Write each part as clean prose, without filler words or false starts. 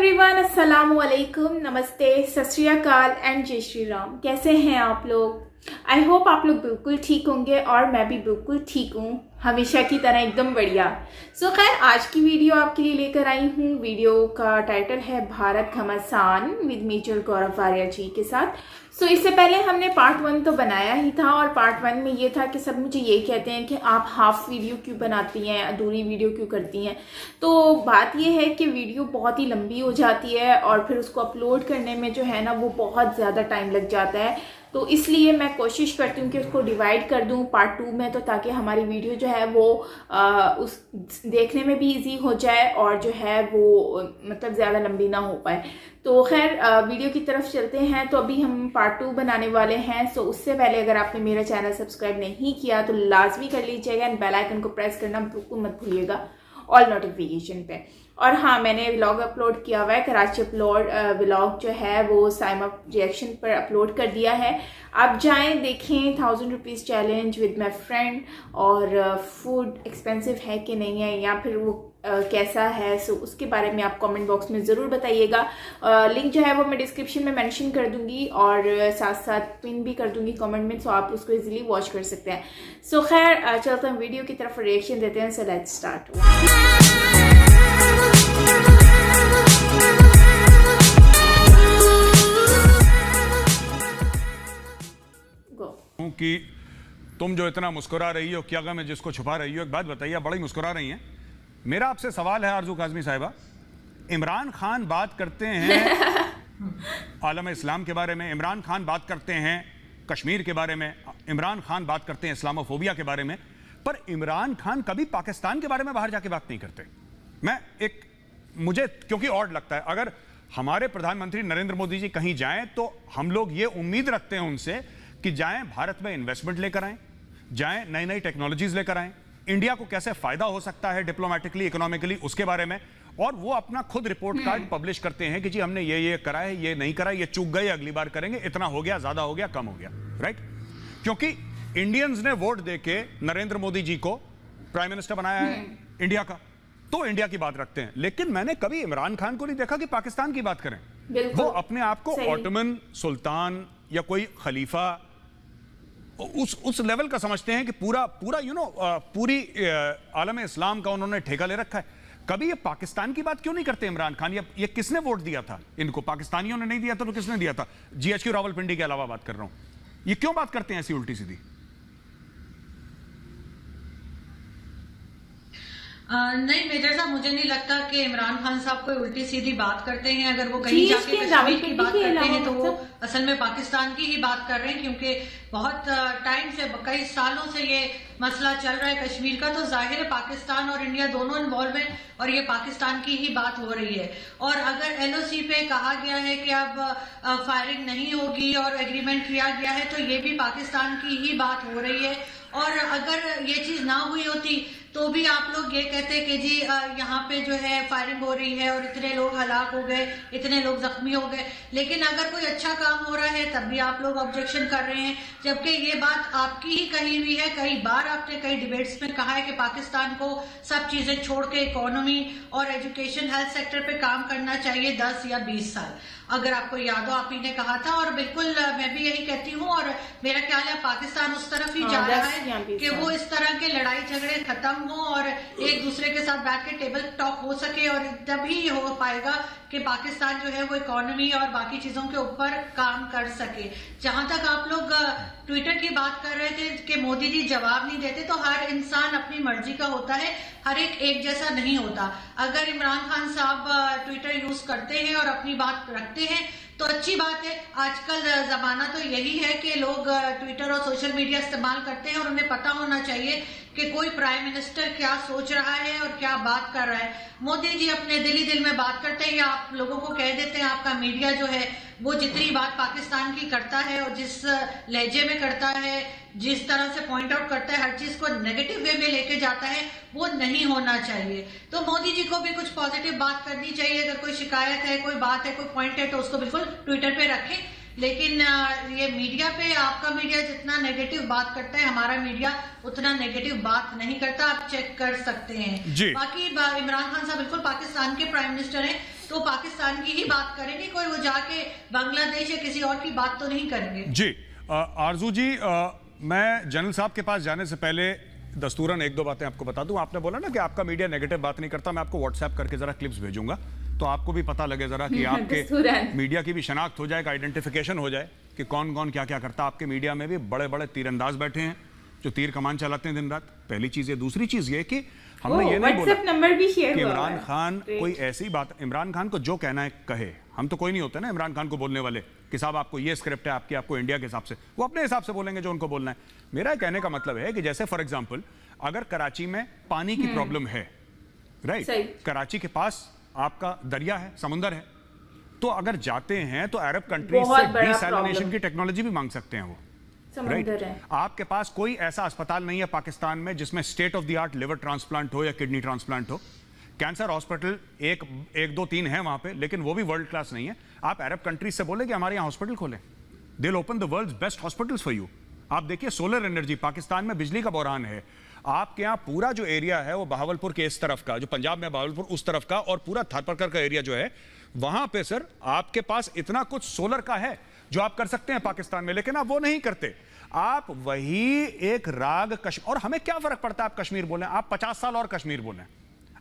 Everyone, अस्सलाम वालेकुम, नमस्ते, सत श्री अकाल एंड जय श्री राम। कैसे हैं आप लोग? आई होप आप लोग बिल्कुल ठीक होंगे और मैं भी बिल्कुल ठीक हूँ, हमेशा की तरह एकदम बढ़िया। खैर आज की वीडियो आपके लिए लेकर आई हूँ। वीडियो का टाइटल है भारत घमासान विद मेजर गौरव आर्या जी के साथ। इससे पहले हमने पार्ट 1 तो बनाया ही था और पार्ट 1 में ये था कि सब मुझे ये कहते हैं कि आप हाफ वीडियो क्यों बनाती हैं, अधूरी वीडियो क्यों करती हैं। तो बात ये है कि वीडियो बहुत ही लंबी हो जाती है और फिर उसको अपलोड करने में जो है ना वो बहुत ज़्यादा टाइम लग जाता है। तो इसलिए मैं कोशिश करती हूँ कि उसको डिवाइड कर दूँ पार्ट 2 में, तो ताकि हमारी वीडियो जो है वो उस देखने में भी इजी हो जाए और जो है वो मतलब ज़्यादा लंबी ना हो पाए। तो खैर वीडियो की तरफ चलते हैं। तो अभी हम पार्ट 2 बनाने वाले हैं। उससे पहले अगर आपने मेरा चैनल सब्सक्राइब नहीं किया तो लाजमी कर लीजिएगा एंड बेल आइकन को प्रेस करना बिल्कुल मत भूलिएगा ऑल नोटिफिकेशन पे। और हाँ, मैंने व्लॉग अपलोड किया हुआ है, कराची व्लॉग जो है वो साइमा रिएक्शन पर अपलोड कर दिया है। आप जाएं देखें, 1000 rupees challenge with my friend. और फूड एक्सपेंसिव है कि नहीं है या फिर वो कैसा है, उसके बारे में आप कमेंट बॉक्स में ज़रूर बताइएगा। लिंक जो है वो मैं डिस्क्रिप्शन में मेंशन कर दूंगी और साथ साथ पिन भी कर दूंगी कमेंट में, आप उसको इजीली वॉच कर सकते हैं। खैर चलते हैं वीडियो की तरफ, रिएक्शन देते हैं। Let's start. कि तुम जो इतना मुस्कुरा रही हो, क्या गम है जिसको छुपा रही हो? एक बात बताइए, बड़ी मुस्कुरा रही हैं। मेरा आपसे सवाल है आरजू काज़मी साहिबा, इमरान खान बात करते हैं आलम इस्लाम के बारे में, इमरान खान बात करते हैं कश्मीर के बारे में, इमरान खान बात करते हैं इस्लामोफोबिया के बारे में, पर इमरान खान कभी पाकिस्तान के बारे में बाहर जाके बात नहीं करते। मुझे क्योंकि ऑड लगता है, अगर हमारे प्रधानमंत्री नरेंद्र मोदी जी कहीं जाएं तो हम लोग ये उम्मीद रखते हैं उनसे कि जाएं भारत में इन्वेस्टमेंट लेकर आएं, जाएं नई नई टेक्नोलॉजीज लेकर आएं, इंडिया को कैसे फायदा हो सकता है डिप्लोमेटिकली, इकोनॉमिकली, उसके बारे में। और वो अपना खुद रिपोर्ट कार्ड पब्लिश करते हैं कि जी हमने ये करा है, ये नहीं करा, ये चूक गए, अगली बार करेंगे, इतना हो गया, ज्यादा हो गया, कम हो गया, राइट? क्योंकि इंडियंस ने वोट देके नरेंद्र मोदी जी को प्राइम मिनिस्टर बनाया है इंडिया का, तो इंडिया की बात रखते हैं। लेकिन मैंने कभी इमरान खान को नहीं देखा कि पाकिस्तान की बात करें। वो अपने आप को ऑटोमन सुल्तान या कोई खलीफा उस लेवल का समझते हैं कि पूरा पूरी आलम इस्लाम का उन्होंने ठेका ले रखा है। कभी ये पाकिस्तान की बात क्यों नहीं करते इमरान खान? ये किसने वोट दिया था इनको? पाकिस्तानियों ने नहीं दिया था तो किसने दिया था? जीएचक्यू रावलपिंडी के अलावा बात कर रहा हूं। ये क्यों बात करते हैं ऐसी उल्टी सीधी? नहीं मेजर साहब, मुझे नहीं लगता कि इमरान खान साहब कोई उल्टी सीधी बात करते हैं। अगर वो कहीं जाके कश्मीर की बात करते हैं तो वो असल में पाकिस्तान की ही बात कर रहे हैं, क्योंकि बहुत टाइम से, कई सालों से ये मसला चल रहा है कश्मीर का। तो जाहिर है पाकिस्तान और इंडिया दोनों इन्वॉल्व हैं और ये पाकिस्तान की ही बात हो रही है। और अगर एलओसी पे कहा गया है कि अब फायरिंग नहीं होगी और एग्रीमेंट किया गया है, तो ये भी पाकिस्तान की ही बात हो रही है। और अगर ये चीज ना हुई होती तो भी आप लोग ये कहते कि जी यहाँ पे जो है फायरिंग हो रही है और इतने लोग हलाक हो गए, इतने लोग जख्मी हो गए। लेकिन अगर कोई अच्छा काम हो रहा है तब भी आप लोग ऑब्जेक्शन कर रहे हैं, जबकि ये बात आपकी ही कही हुई है। कई बार आपने कई डिबेट्स में कहा है कि पाकिस्तान को सब चीजें छोड़ के इकोनॉमी और एजुकेशन, हेल्थ सेक्टर पे काम करना चाहिए 10 या 20 साल। अगर आपको याद हो, आप ही ने कहा था और बिल्कुल मैं भी यही कहती हूँ। और मेरा ख्याल है पाकिस्तान उस तरफ ही जा रहा है कि वो इस तरह के लड़ाई झगड़े खत्म हो और एक दूसरे के साथ बैठ के टेबल टॉक हो सके, और तभी हो पाएगा कि पाकिस्तान जो है वो इकोनॉमी और बाकी चीजों के ऊपर काम कर सके। जहां तक आप लोग ट्विटर की बात कर रहे थे कि मोदी जी जवाब नहीं देते, तो हर इंसान अपनी मर्जी का होता है, हर एक जैसा नहीं होता। अगर इमरान खान साहब ट्विटर यूज करते हैं और अपनी बात रखते हैं तो अच्छी बात है। आजकल जमाना तो यही है कि लोग ट्विटर और सोशल मीडिया इस्तेमाल करते हैं और उन्हें पता होना चाहिए कि कोई प्राइम मिनिस्टर क्या सोच रहा है और क्या बात कर रहा है। मोदी जी अपने दिल ही दिल में बात करते हैं या आप लोगों को कह देते हैं। आपका मीडिया जो है वो जितनी बात पाकिस्तान की करता है और जिस लहजे में करता है, जिस तरह से पॉइंट आउट करता है, हर चीज को नेगेटिव वे में लेके जाता है, वो नहीं होना चाहिए। तो मोदी जी को भी कुछ पॉजिटिव बात करनी चाहिए। अगर कोई शिकायत है, कोई बात है, कोई पॉइंट है तो उसको बिल्कुल ट्विटर पे रखें। लेकिन ये मीडिया पे, आपका मीडिया जितना नेगेटिव बात करता है, हमारा मीडिया उतना नेगेटिव बात नहीं करता। आप चेक कर सकते हैं। बाकी इमरान खान साहब बिल्कुल पाकिस्तान के प्राइम मिनिस्टर हैं, तो पाकिस्तान की ही बात करेंगे, कोई वो जाके बांग्लादेश या किसी और की बात तो नहीं करेंगे। जी आरजू जी, मैं जनरल साहब के पास जाने से पहले दस्तूरन एक दो बातें आपको बता दूं। आपने बोला ना कि आपका मीडिया नेगेटिव बात नहीं करता, मैं आपको व्हाट्सएप करके जरा क्लिप्स भेजूंगा तो आपको भी पता लगे जरा कि आपके मीडिया की भी शनाख्त हो जाए, आइडेंटिफिकेशन हो जाए कि कौन कौन क्या क्या करता। आपके मीडिया में भी बड़े बड़े तीरंदाज बैठे हैं जो तीर कमान चलाते हैं दिन रात। पहली चीज ये। दूसरी चीज ये कि हमने ये नहीं बोला नंबर भी शेयर कि इमरान खान कोई ऐसी बात, इमरान खान को जो कहना है कहे। हम तो कोई नहीं होते ना इमरान खान को बोलने वाले कि साहब आपको ये स्क्रिप्ट है आपकी, आपको इंडिया के हिसाब से, वो अपने हिसाब से बोलेंगे जो उनको बोलना है। मेरा कहने का मतलब है कि जैसे फॉर एग्जांपल अगर कराची में पानी की प्रॉब्लम है, राइट, कराची के पास आपका दरिया है, समुंदर है, तो अगर जाते हैं तो अरब कंट्रीज से डिसैलिनेशन की टेक्नोलॉजी भी मांग सकते हैं वो, राइट। आपके पास कोई ऐसा अस्पताल नहीं है पाकिस्तान में जिसमें state of the art liver transplant हो या किडनी ट्रांसप्लांट हो। कैंसर हॉस्पिटल एक दो तीन है वहां पे, लेकिन वो भी वर्ल्ड क्लास नहीं है। आप अरब कंट्रीज से बोले कि हमारे यहाँ हॉस्पिटल खोलें, they will open the world's best hospitals for you. आप देखिए सोलर एनर्जी, पाकिस्तान में बिजली का बहरान है। आपके यहाँ पूरा जो एरिया है वो बहावलपुर के इस तरफ का, जो पंजाब में बहावलपुर उस तरफ का, और पूरा थारपरकर का एरिया जो है वहां पे सर आपके पास इतना कुछ सोलर का है जो आप कर सकते हैं पाकिस्तान में, लेकिन आप वो नहीं करते। आप वही एक राग कश्मीर, और हमें क्या फर्क पड़ता है आप कश्मीर बोलें, आप 50 साल और कश्मीर बोलें,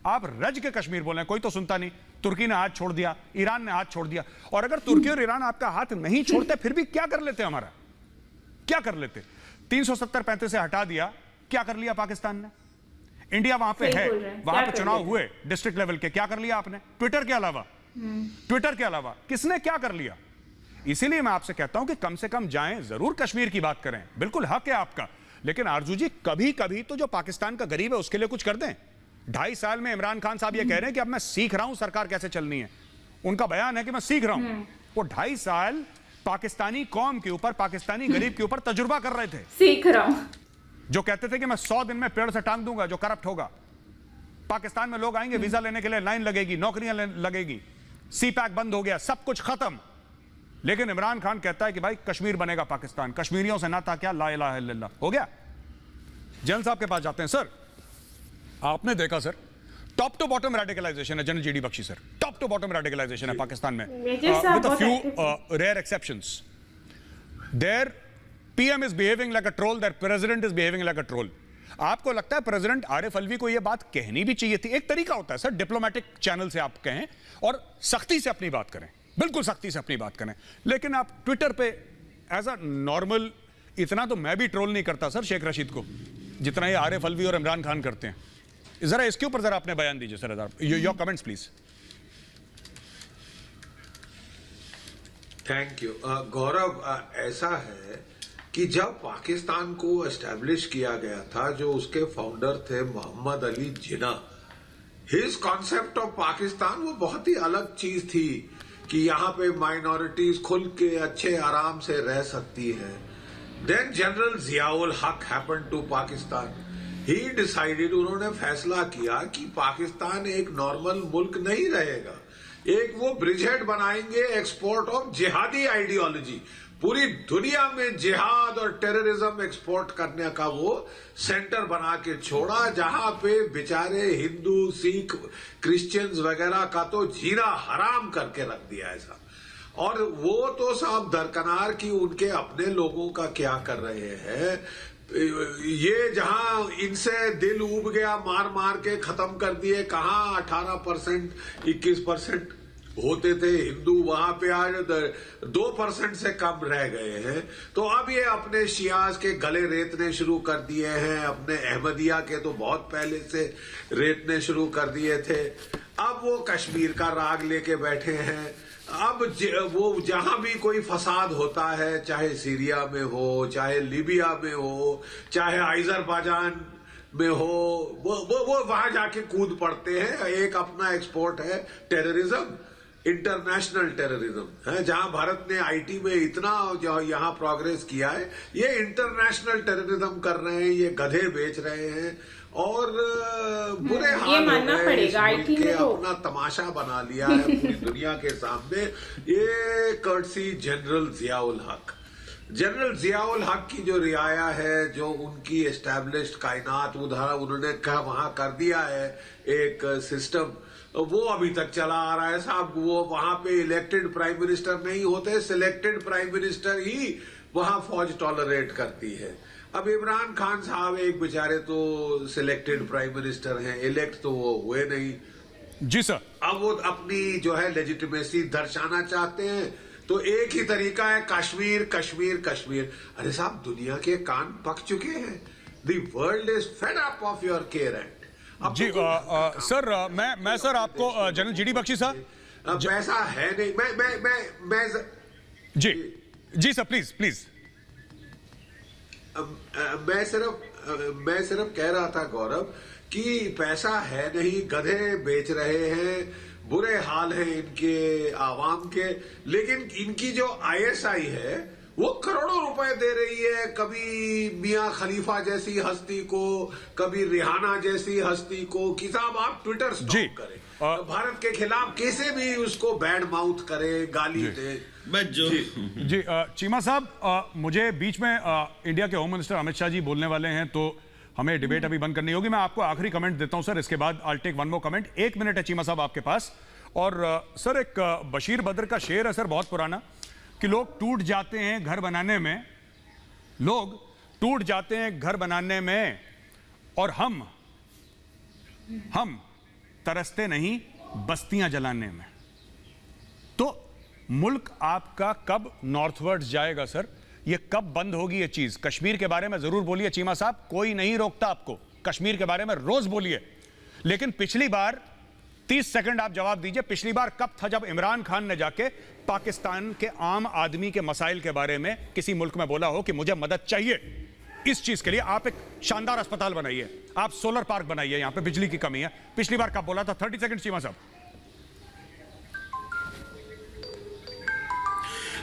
आप रज के कश्मीर बोलें, कोई तो सुनता नहीं। तुर्की ने हाथ छोड़ दिया, ईरान ने हाथ छोड़ दिया, और अगर तुर्की और ईरान आपका हाथ नहीं छोड़ते फिर भी क्या कर लेते हमारा, क्या कर लेते? 370-35 से हटा दिया, क्या कर लिया पाकिस्तान ने? इंडिया वहां पे है, वहां पे चुनाव हुए डिस्ट्रिक्ट लेवल के, क्या कर लिया आपने? ट्विटर के अलावा किसने क्या कर लिया? इसीलिए मैं आपसे कहता हूं कि कम से कम जाएं, जरूर कश्मीर की बात करें, बिल्कुल हक है आपका, लेकिन आरजू जी कभी कभी तो जो पाकिस्तान का गरीब है उसके लिए कुछ कर दें। 2.5 साल में इमरान खान साहब ये कह रहे हैं कि अब मैं सीख रहा हूं सरकार कैसे चलनी है। उनका बयान है कि मैं सीख रहा हूं। वो 2.5 साल पाकिस्तानी कौम के ऊपर, पाकिस्तानी गरीब के ऊपर तजुर्बा कर रहे थे। सीख रहा हूं। जो कहते थे कि मैं 100 दिन में पेड़ से टांग दूंगा जो करप्ट होगा। पाकिस्तान में लोग आएंगे, वीजा लेने के लिए लाइन लगेगी, नौकरियां लगेगी, सी पैक बंद हो गया, सब कुछ खत्म। लेकिन इमरान खान कहता है कि भाई कश्मीर बनेगा पाकिस्तान, कश्मीरियों से नाता क्या, ला इलाहा इल्लल्लाह, हो गया। जनरल साहब के पास जाते हैं। सर आपने देखा sir, top to bottom radicalisation है, general GD Bakshi sir, top to bottom radicalisation है पाकिस्तान में, with a few rare exceptions. Their PM is behaving like a troll, their president is behaving like a troll. आपको लगता है president Arif Alvi को यह बात कहनी भी चाहिए थी? एक तरीका होता है सर, डिप्लोमेटिक चैनल से आप कहें और सख्ती से अपनी बात करें, बिल्कुल सख्ती से अपनी बात करें, लेकिन आप ट्विटर पे एज अ नॉर्मल, इतना तो मैं भी ट्रोल नहीं करता सर शेख रशीद को जितना ये आरिफ अलवी और इमरान खान करते हैं। जरा इसके ऊपर जरा अपने बयान दीजिए sir, your comments please. Thank you Gaurav. ऐसा है कि जब पाकिस्तान को एस्टेब्लिश किया गया था, जो उसके फाउंडर थे Mohammad Ali Jinnah, his concept of Pakistan वो बहुत ही अलग चीज थी कि यहाँ पे माइनॉरिटीज खुल के अच्छे आराम से रह सकती है। Then general Zia-ul Haq happened to Pakistan. He decided, उन्होंने फैसला किया कि पाकिस्तान एक नॉर्मल मुल्क नहीं रहेगा, एक वो ब्रिजहेड बनाएंगे एक्सपोर्ट ऑफ जिहादी आइडियोलॉजी। पूरी दुनिया में जिहाद और टेररिज्म एक्सपोर्ट करने का वो सेंटर बना के छोड़ा, जहां पे बेचारे हिंदू, सिख, क्रिश्चियंस वगैरह का तो जीना हराम करके रख दिया ऐसा। और वो तो साहब दरकनार की उनके अपने लोगों का क्या कर रहे हैं। ये जहां इनसे दिल उब गया, मार मार के खत्म कर दिए। कहां 18%, 21% होते थे हिंदू, वहां पे आज 2% से कम रह गए हैं। तो अब ये अपने शियाज के गले रेतने शुरू कर दिए हैं, अपने अहमदिया के तो बहुत पहले से रेतने शुरू कर दिए थे। अब वो कश्मीर का राग लेके बैठे हैं। अब वो जहां भी कोई फसाद होता है, चाहे सीरिया में हो, चाहे लीबिया में हो, चाहे अजरबैजान में हो, वो वहां जाके कूद पड़ते हैं। एक अपना एक्सपोर्ट है टेररिज्म, इंटरनेशनल टेररिज्म है। जहां भारत ने आईटी में इतना जो यहाँ प्रोग्रेस किया है, ये इंटरनेशनल टेररिज्म कर रहे हैं, ये गधे बेच रहे हैं और बुरे हाल हो गए। आईटी में तो अपना तमाशा बना लिया है पूरी दुनिया के सामने। ये कर्टसी जनरल जियाउल हक, जनरल जियाउल हक की जो रियाया है, जो उनकी एस्टैब्लिश्ड कायनात उन्होंने वहां कर दिया है एक सिस्टम वो अभी तक चला आ रहा है साहब। वो वहां पे इलेक्टेड प्राइम मिनिस्टर नहीं होते, सिलेक्टेड प्राइम मिनिस्टर ही वहां फौज टॉलरेट करती है। अब इमरान खान साहब एक बेचारे तो सिलेक्टेड प्राइम मिनिस्टर हैं, इलेक्ट तो वो हुए नहीं। जी सर। अब वो अपनी जो है लेजिटिमेसी दर्शाना चाहते हैं, तो एक ही तरीका है, कश्मीर कश्मीर कश्मीर। अरे साहब, दुनिया के कान पक चुके हैं। The world is fed up of your care and. जी सर, मैं सर आपको जनरल जीडी बख्शी साहब, पैसा है नहीं। मैं जी सर, प्लीज प्लीज। मैं सिर्फ कह रहा था गौरव कि पैसा है नहीं, गधे बेच रहे हैं, बुरे हाल है इनके आवाम के। लेकिन इनकी जो आईएसआई है वो करोड़ों रुपए दे रही है, कभी मियां खलीफा जैसी हस्ती को, कभी रिहाना जैसी हस्ती को। कि साहब आप ट्विटर स्टॉप करें, भारत के खिलाफ कैसे भी उसको बैड माउथ करे, गाली दे। जी चीमा साहब, मुझे बीच में इंडिया के होम मिनिस्टर अमित शाह जी बोलने वाले हैं, तो हमें डिबेट अभी बंद करनी होगी। मैं आपको आखिरी कमेंट देता हूं सर, इसके बाद I take one more comment. 1 minute है चीमा साहब आपके पास। और सर, एक बशीर बद्र का शेर है सर, बहुत पुराना, कि लोग टूट जाते हैं घर बनाने में, लोग टूट जाते हैं घर बनाने में, और हम तरसते नहीं बस्तियां जलाने में। तो मुल्क आपका कब नॉर्थवर्ड जाएगा सर? ये कब बंद होगी ये चीज? कश्मीर के बारे में जरूर बोलिए चीमा साहब, कोई नहीं रोकता आपको, कश्मीर के बारे में रोज बोलिए। लेकिन पिछली बार 30 सेकंड आप जवाब दीजिए, पिछली बार कब था जब इमरान खान ने जाके पाकिस्तान के आम आदमी के मसाइल के बारे में किसी मुल्क में बोला हो कि मुझे मदद चाहिए इस चीज के लिए? आप एक शानदार अस्पताल बनाइए, आप सोलर पार्क बनाइए, यहां पे बिजली की कमी है, पिछली बार कब बोला था? 30 सेकंड चीमा साहब।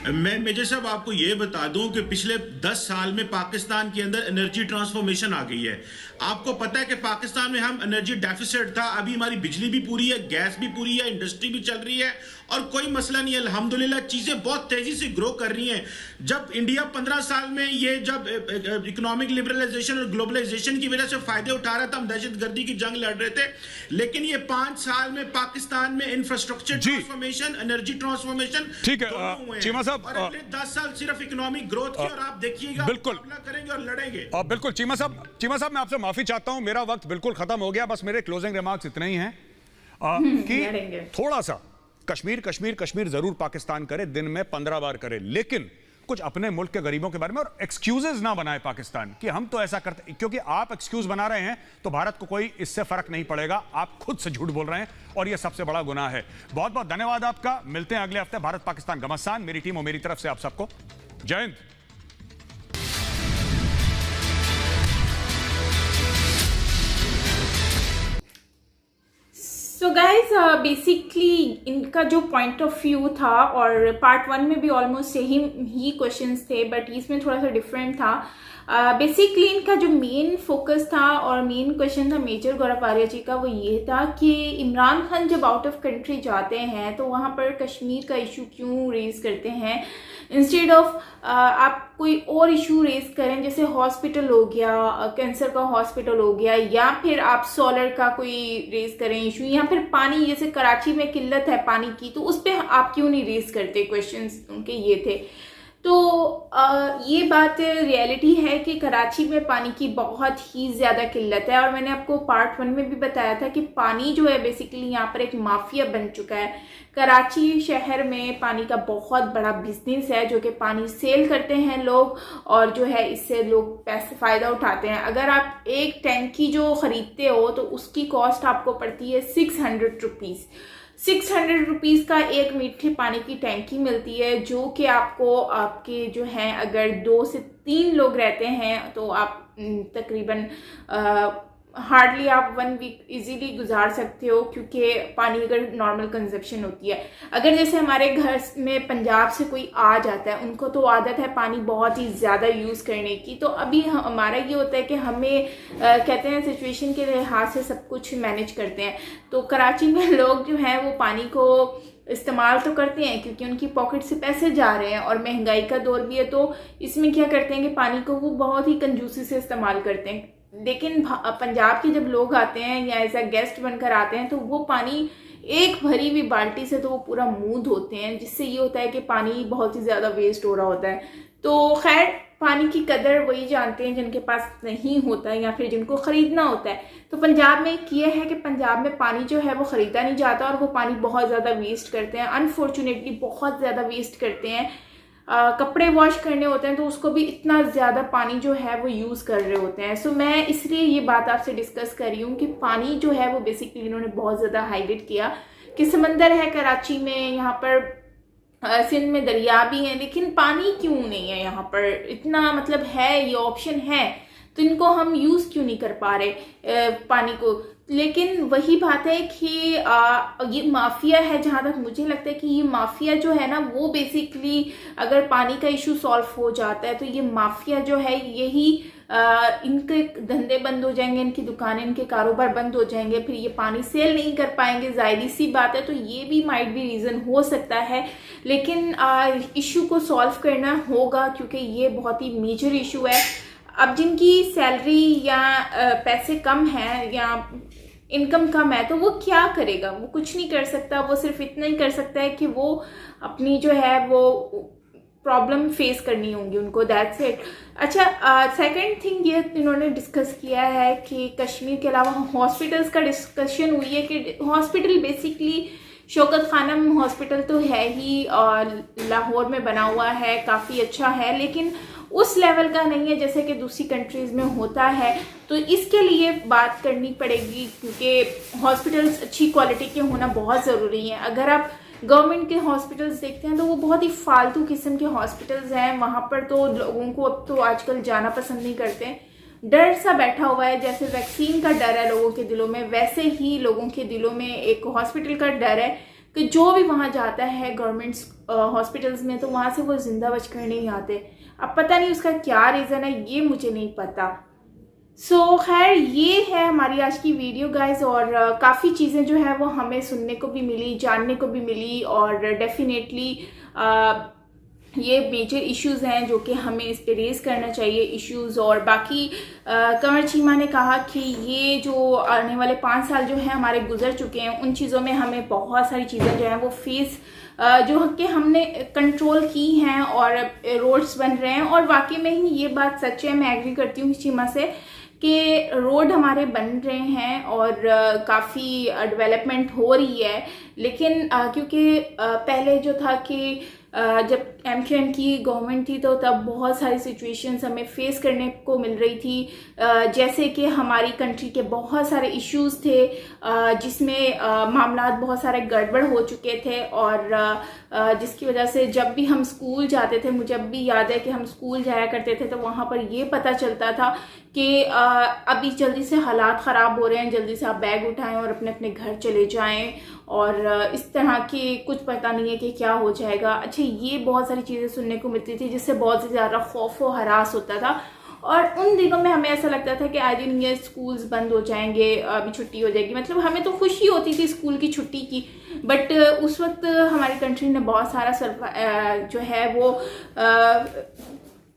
मैं मेजर साहब आपको यह बता दूं कि पिछले 10 साल में पाकिस्तान के अंदर एनर्जी ट्रांसफॉर्मेशन आ गई है। आपको पता है कि पाकिस्तान में हम एनर्जी डेफिसिट था, अभी हमारी बिजली भी पूरी है, गैस भी पूरी है, इंडस्ट्री भी चल रही है और कोई मसला नहीं है। अल्हम्दुलिल्लाह चीजें बहुत तेजी से ग्रो कर रही हैं। जब इंडिया 15 साल में ये जब इकोनॉमिक लिबरलाइजेशन और ग्लोबलाइजेशन की वजह से फायदे उठा रहा था, हम दहशतगर्दी की जंग लड़ रहे थे, लेकिन ये 5 साल में पाकिस्तान में इंफ्रास्ट्रक्चर ट्रांसफॉर्मेशन, एनर्जी ट्रांसफॉर्मेशन, ठीक है चीमा साहब, और अगले 10 साल सिर्फ इकोनॉमिक ग्रोथ की, और आप देखिएगा बिल्कुल करेंगे और लड़ेंगे। बिल्कुल चीमा साहब मैं आपसे माफी चाहता हूं, मेरा वक्त बिल्कुल खत्म हो गया। बस मेरे क्लोजिंग रिमार्क्स इतने ही हैं कि थोड़ा सा कश्मीर कश्मीर कश्मीर जरूर पाकिस्तान करे, दिन में 15 बार करे, लेकिन कुछ अपने मुल्क के गरीबों के बारे में और एक्सक्यूजेस ना बनाए पाकिस्तान कि हम तो ऐसा करते, क्योंकि आप एक्सक्यूज बना रहे हैं तो भारत को कोई इससे फर्क नहीं पड़ेगा। आप खुद से झूठ बोल रहे हैं और यह सबसे बड़ा गुनाह है। बहुत बहुत धन्यवाद आपका। मिलते हैं अगले हफ्ते भारत पाकिस्तान घमासान। मेरी टीम और मेरी तरफ से आप सबको जय हिंद। सो गाइज बेसिकली इनका जो पॉइंट ऑफ व्यू था, और पार्ट 1 में भी ऑलमोस्ट सेम ही क्वेश्चंस थे, बट इसमें थोड़ा सा डिफरेंट था। बेसिकली इनका जो मेन फोकस था और मेन क्वेश्चन था मेजर गौरव आर्या जी का, वो ये था कि इमरान खान जब आउट ऑफ कंट्री जाते हैं तो वहाँ पर कश्मीर का इशू क्यों रेज करते हैं, इंस्टेड ऑफ आप कोई और इशू रेज करें, जैसे हॉस्पिटल हो गया, कैंसर का हॉस्पिटल हो गया, या फिर आप सोलर का कोई रेज करें इशू, या फिर पानी, जैसे कराची में किल्लत है पानी की, तो उस पर आप क्यों नहीं रेज करते। क्वेश्चंस उनके ये थे। तो ये बात रियलिटी है कि कराची में पानी की बहुत ही ज़्यादा किल्लत है, और मैंने आपको पार्ट 1 में भी बताया था कि पानी जो है बेसिकली यहाँ पर एक माफिया बन चुका है। कराची शहर में पानी का बहुत बड़ा बिजनेस है, जो कि पानी सेल करते हैं लोग, और जो है इससे लोग पैसे फ़ायदा उठाते हैं। अगर आप एक टैंकी जो ख़रीदते हो तो उसकी कॉस्ट आपको पड़ती है 600 रुपीज़। 600 रुपीज़ का एक मीठे पानी की टैंकी मिलती है, जो कि आपको आपके जो हैं अगर 2 से 3 लोग रहते हैं तो आप तकरीबन हार्डली आप 1 वीक इजीली गुजार सकते हो, क्योंकि पानी अगर नॉर्मल कंजप्शन होती है। अगर जैसे हमारे घर में पंजाब से कोई आ जाता है, उनको तो आदत है पानी बहुत ही ज़्यादा यूज़ करने की, तो अभी हमारा ये होता है कि हमें कहते हैं सिचुएशन के लिहाज से सब कुछ मैनेज करते हैं। तो कराची में लोग जो हैं वो पानी को इस्तेमाल तो करते हैं क्योंकि उनकी पॉकेट से पैसे जा रहे हैं और महंगाई का दौर भी है, तो इसमें क्या करते हैं कि पानी को वो बहुत ही कंजूसी से इस्तेमाल करते हैं। लेकिन पंजाब के जब लोग आते हैं या एज अ गेस्ट बनकर आते हैं तो वो पानी एक भरी हुई बाल्टी से तो वो पूरा मुंह धोते हैं, जिससे ये होता है कि पानी बहुत ही ज़्यादा वेस्ट हो रहा होता है। तो खैर, पानी की कदर वही जानते हैं जिनके पास नहीं होता है या फिर जिनको ख़रीदना होता है। तो पंजाब में ये है कि पंजाब में पानी जो है वो ख़रीदा नहीं जाता और वो पानी बहुत ज़्यादा वेस्ट करते हैं, अनफॉर्चुनेटली बहुत ज़्यादा वेस्ट करते हैं। कपड़े वॉश करने होते हैं तो उसको भी इतना ज़्यादा पानी जो है वो यूज़ कर रहे होते हैं। सो मैं इसलिए ये बात आपसे डिस्कस कर रही हूँ कि पानी जो है वो बेसिकली इन्होंने बहुत ज़्यादा हाईलाइट किया कि समंदर है कराची में, यहाँ पर सिंध में दरिया भी है, लेकिन पानी क्यों नहीं है यहाँ पर? इतना मतलब है, ये ऑप्शन है, तो इनको हम यूज़ क्यों नहीं कर पा रहे पानी को? लेकिन वही बात है कि ये माफिया है। जहाँ तक मुझे लगता है कि ये माफिया जो है ना, वो बेसिकली अगर पानी का इशू सॉल्व हो जाता है तो ये माफिया जो है यही इनके धंधे बंद हो जाएंगे, इनकी दुकानें, इनके कारोबार बंद हो जाएंगे, फिर ये पानी सेल नहीं कर पाएंगे, जाहिर सी बात है। तो ये भी माइट भी रीज़न हो सकता है, लेकिन इशू को सॉल्व करना होगा क्योंकि ये बहुत ही मेजर इशू है। अब जिनकी सैलरी या पैसे कम हैं या इनकम कम है तो वो क्या करेगा? वो कुछ नहीं कर सकता, वो सिर्फ इतना ही कर सकता है कि वो अपनी जो है वो प्रॉब्लम फेस करनी होंगी उनको, दैट्स इट। अच्छा, सेकंड थिंग ये इन्होंने डिस्कस किया है कि कश्मीर के अलावा हॉस्पिटल्स का डिस्कशन हुई है कि hospital basically Shaukat Khanum hospital तो है ही और लाहौर में बना हुआ है, काफ़ी अच्छा है, लेकिन उस लेवल का नहीं है जैसे कि दूसरी कंट्रीज़ में होता है। तो इसके लिए बात करनी पड़ेगी क्योंकि हॉस्पिटल्स अच्छी क्वालिटी के होना बहुत ज़रूरी है। अगर आप गवर्नमेंट के हॉस्पिटल्स देखते हैं तो वो बहुत ही फालतू किस्म के हॉस्पिटल्स हैं, वहाँ पर तो लोगों को अब तो आजकल जाना पसंद नहीं करते हैं। डर सा बैठा हुआ है, जैसे वैक्सीन का डर है लोगों के दिलों में, वैसे ही लोगों के दिलों में एक हॉस्पिटल का डर है कि जो भी वहाँ जाता है गवर्नमेंट हॉस्पिटल्स में तो वहाँ से वो जिंदा बचकर नहीं आते। अब पता नहीं उसका क्या रीज़न है, ये मुझे नहीं पता। सो खैर, ये है हमारी आज की वीडियो गाइज, और काफ़ी चीज़ें जो है वो हमें सुनने को भी मिली, जानने को भी मिली, और डेफिनेटली ये मेजर इश्यूज़ हैं जो कि हमें इस पे रेज़ करना चाहिए इश्यूज़। और बाकी कंवर चीमा ने कहा कि ये जो आने वाले 5 साल जो हैं हमारे गुजर चुके हैं, उन चीज़ों में हमें बहुत सारी चीज़ें जो हैं वो फेस जो कि हमने कंट्रोल की हैं और रोड्स बन रहे हैं। और वाकई में ही ये बात सच है, मैं एग्री करती हूँ चीमा से कि रोड हमारे बन रहे हैं और काफ़ी डेवलपमेंट हो रही है। लेकिन क्योंकि पहले जो था कि जब MQM की गवर्नमेंट थी तो तब बहुत सारी सिचुएशंस हमें फेस करने को मिल रही थी, जैसे कि हमारी कंट्री के बहुत सारे इश्यूज थे जिसमें मामला बहुत सारे गड़बड़ हो चुके थे, और जिसकी वजह से जब भी हम स्कूल जाते थे, मुझे अब भी याद है कि हम स्कूल जाया करते थे तो वहाँ पर ये पता चलता था कि अभी जल्दी से हालात ख़राब हो रहे हैं, जल्दी से आप बैग उठाएं और अपने अपने घर चले जाएं, और इस तरह की कुछ पता नहीं है कि क्या हो जाएगा। अच्छा, ये बहुत सारी चीज़ें सुनने को मिलती थी जिससे बहुत ज़्यादा खौफ व हरास होता था, और उन दिनों में हमें ऐसा लगता था कि आए दिन ये स्कूल्स बंद हो जाएंगे, अभी छुट्टी हो जाएगी। मतलब हमें तो खुशी होती थी स्कूल की छुट्टी की, बट उस वक्त हमारी कंट्री ने बहुत सारा जो है वो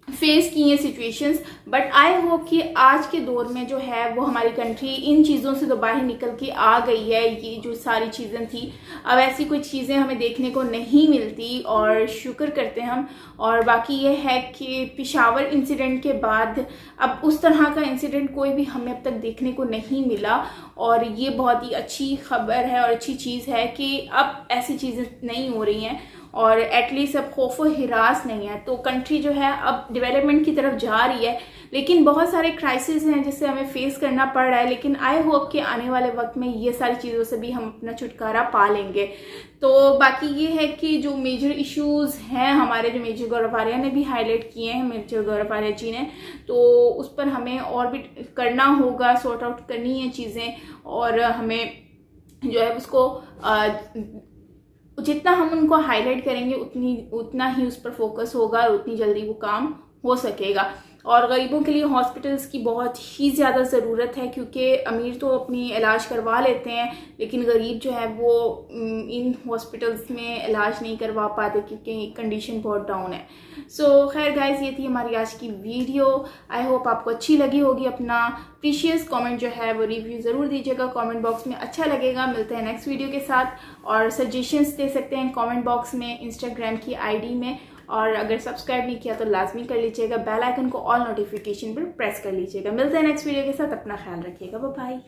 फेस की हैं सिचुएशंस। बट आई होप कि आज के दौर में जो है वो हमारी कंट्री इन चीज़ों से तो बाहर निकल के आ गई है। ये जो सारी चीज़ें थी, अब ऐसी कोई चीज़ें हमें देखने को नहीं मिलती और शुक्र करते हैं हम। और बाकी ये है कि पेशावर इंसिडेंट के बाद अब उस तरह का इंसिडेंट कोई भी हमें अब तक देखने को नहीं मिला, और ये बहुत ही अच्छी खबर है और अच्छी चीज़ है कि अब ऐसी चीज़ें नहीं हो रही हैं और एटलीस्ट अब खौफ व हिरास नहीं है। तो कंट्री जो है अब डेवलपमेंट की तरफ जा रही है, लेकिन बहुत सारे क्राइसिस हैं जिससे हमें फेस करना पड़ रहा है। लेकिन आई होप कि आने वाले वक्त में ये सारी चीज़ों से भी हम अपना छुटकारा पा लेंगे। तो बाकी ये है कि जो मेजर इश्यूज़ हैं हमारे, जो मेजर गौरव आर्या ने भी हाईलाइट किए हैं, मेजर गौरव आर्या जी ने, तो उस पर हमें और भी करना होगा, सॉर्ट आउट करनी है चीज़ें, और हमें जो है उसको जितना हम उनको हाईलाइट करेंगे उतना ही उस पर फोकस होगा और उतनी जल्दी वो काम हो सकेगा। और गरीबों के लिए हॉस्पिटल्स की बहुत ही ज़्यादा ज़रूरत है, क्योंकि अमीर तो अपनी इलाज करवा लेते हैं लेकिन गरीब जो है वो इन हॉस्पिटल्स में इलाज नहीं करवा पाते क्योंकि कंडीशन बहुत डाउन है। सो खैर गाइस, ये थी हमारी आज की वीडियो। आई होप आपको अच्छी लगी होगी। अपना प्रीशियस कमेंट जो है वो रिव्यू ज़रूर दीजिएगा कमेंट बॉक्स में, अच्छा लगेगा। मिलते हैं नेक्स्ट वीडियो के साथ, और सजेशंस दे सकते हैं कमेंट बॉक्स में, इंस्टाग्राम की आईडी में, और अगर सब्सक्राइब नहीं किया तो लाजमी कर लीजिएगा, बेल आइकन को ऑल नोटिफिकेशन पर प्रेस कर लीजिएगा। मिलते हैं नेक्स्ट वीडियो के साथ, अपना ख्याल रखिएगा, बाय बाय।